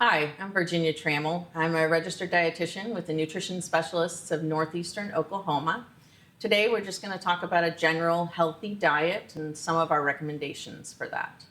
Hi, I'm Virginia Trammell. I'm a registered dietitian with the Nutrition Specialists of Northeastern Oklahoma. Today, we're just going to talk about a general healthy diet and some of our recommendations for that.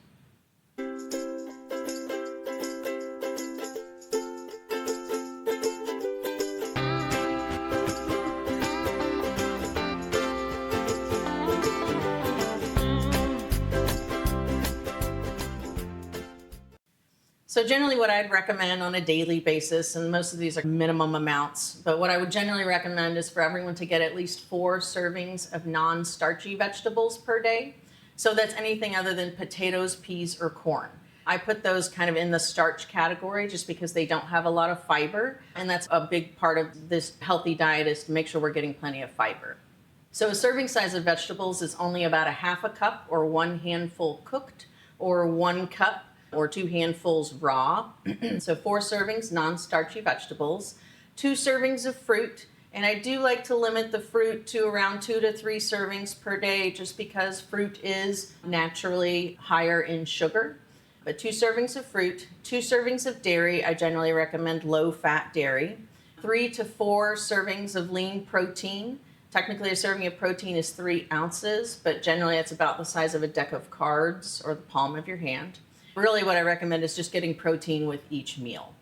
So generally what I'd recommend on a daily basis, and most of these are minimum amounts, but what I would generally recommend is for everyone to get at least 4 servings of non-starchy vegetables per day. So that's anything other than potatoes, peas, or corn. I put those kind of in the starch category just because they don't have a lot of fiber, and that's a big part of this healthy diet is to make sure we're getting plenty of fiber. So a serving size of vegetables is only about a half a cup or 1 handful cooked, or 1 cup or 2 handfuls raw. So 4 servings non-starchy vegetables, 2 servings of fruit, and I do like to limit the fruit to around 2 to 3 servings per day just because fruit is naturally higher in sugar. But 2 servings of fruit, 2 servings of dairy. I generally recommend low-fat dairy. 3 to 4 servings of lean protein. Technically, a serving of protein is 3 ounces, but generally it's about the size of a deck of cards or the palm of your hand. Really what I recommend is just getting protein with each meal.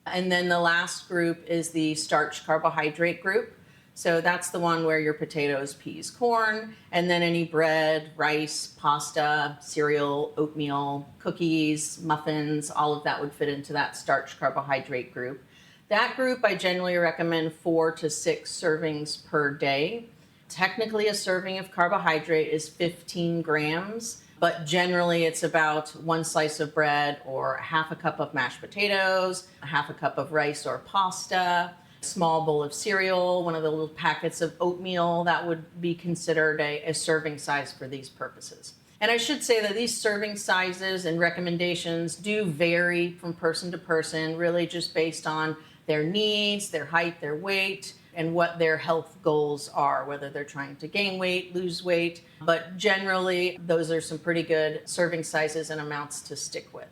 And then the last group is the starch carbohydrate group. So that's the one where your potatoes, peas, corn, and then any bread, rice, pasta, cereal, oatmeal, cookies, muffins, all of that would fit into that starch carbohydrate group. That group I generally recommend 4 to 6 servings per day. Technically, a serving of carbohydrate is 15 grams. But generally it's about 1 slice of bread or half a cup of mashed potatoes, a half a cup of rice or pasta, a small bowl of cereal, one of the little packets of oatmeal. That would be considered a serving size for these purposes. And I should say that these serving sizes and recommendations do vary from person to person, really just based on their needs, their height, their weight, and what their health goals are, whether they're trying to gain weight, lose weight. But generally, those are some pretty good serving sizes and amounts to stick with.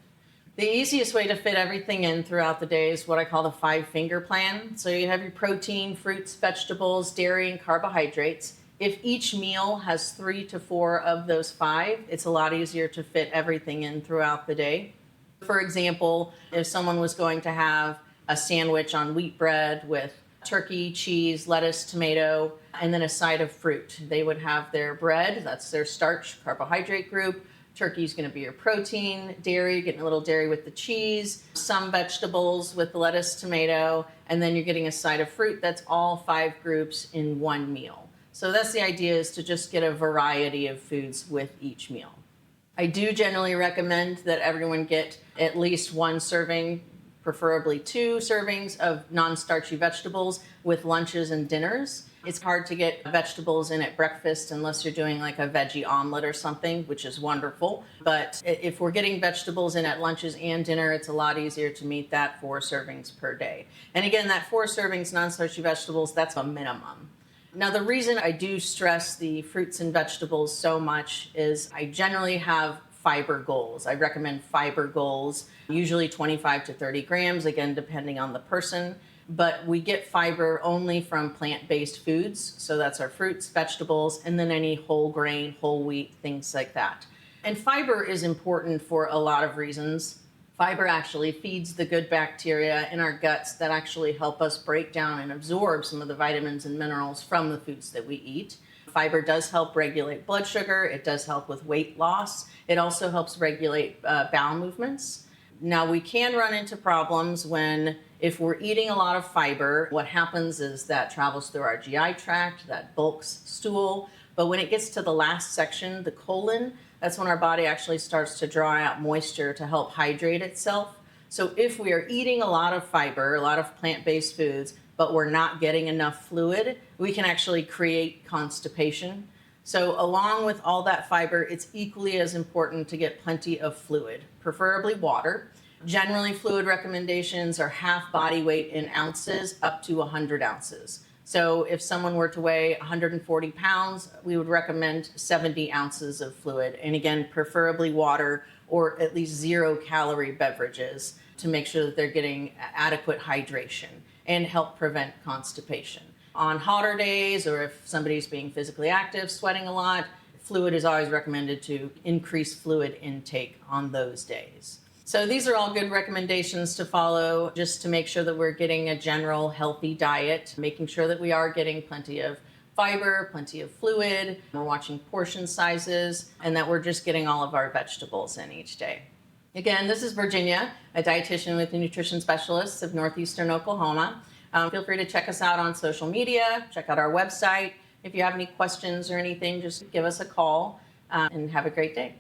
The easiest way to fit everything in throughout the day is what I call the 5-finger plan. So you have your protein, fruits, vegetables, dairy, and carbohydrates. If each meal has 3 to 4 of those 5, it's a lot easier to fit everything in throughout the day. For example, if someone was going to have a sandwich on wheat bread with turkey, cheese, lettuce, tomato, and then a side of fruit. They would have their bread, that's their starch carbohydrate group. Turkey is going to be your protein, dairy, getting a little dairy with the cheese, some vegetables with the lettuce, tomato, and then you're getting a side of fruit. That's all 5 groups in one meal. So that's the idea, is to just get a variety of foods with each meal. I do generally recommend that everyone get at least 1 serving, preferably 2 servings of non-starchy vegetables with lunches and dinners. It's hard to get vegetables in at breakfast unless you're doing like a veggie omelet or something, which is wonderful. But if we're getting vegetables in at lunches and dinner, it's a lot easier to meet that 4 servings per day. And again, that 4 servings non-starchy vegetables, that's a minimum. Now, the reason I do stress the fruits and vegetables so much is I generally have fiber goals. I recommend fiber goals, usually 25 to 30 grams, again, depending on the person. But we get fiber only from plant-based foods. So that's our fruits, vegetables, and then any whole grain, whole wheat, things like that. And fiber is important for a lot of reasons. Fiber actually feeds the good bacteria in our guts that actually help us break down and absorb some of the vitamins and minerals from the foods that we eat. Fiber does help regulate blood sugar. It does help with weight loss. It also helps regulate bowel movements. Now, we can run into problems if we're eating a lot of fiber, what happens is that travels through our GI tract, that bulks stool. But when it gets to the last section, the colon, that's when our body actually starts to draw out moisture to help hydrate itself. So if we are eating a lot of fiber, a lot of plant-based foods, but we're not getting enough fluid, we can actually create constipation. So along with all that fiber, it's equally as important to get plenty of fluid, preferably water. Generally, fluid recommendations are half body weight in ounces up to 100 ounces. So if someone were to weigh 140 pounds, we would recommend 70 ounces of fluid. And again, preferably water or at least 0-calorie beverages. to make sure that they're getting adequate hydration and help prevent constipation. On hotter days, or if somebody's being physically active, sweating a lot, fluid is always recommended to increase fluid intake on those days. So these are all good recommendations to follow just to make sure that we're getting a general healthy diet, making sure that we are getting plenty of fiber, plenty of fluid, we're watching portion sizes, and that we're just getting all of our vegetables in each day. Again, this is Virginia, a dietitian with the Nutrition Specialists of Northeastern Oklahoma. Feel free to check us out on social media, check out our website. If you have any questions or anything, just give us a call and have a great day.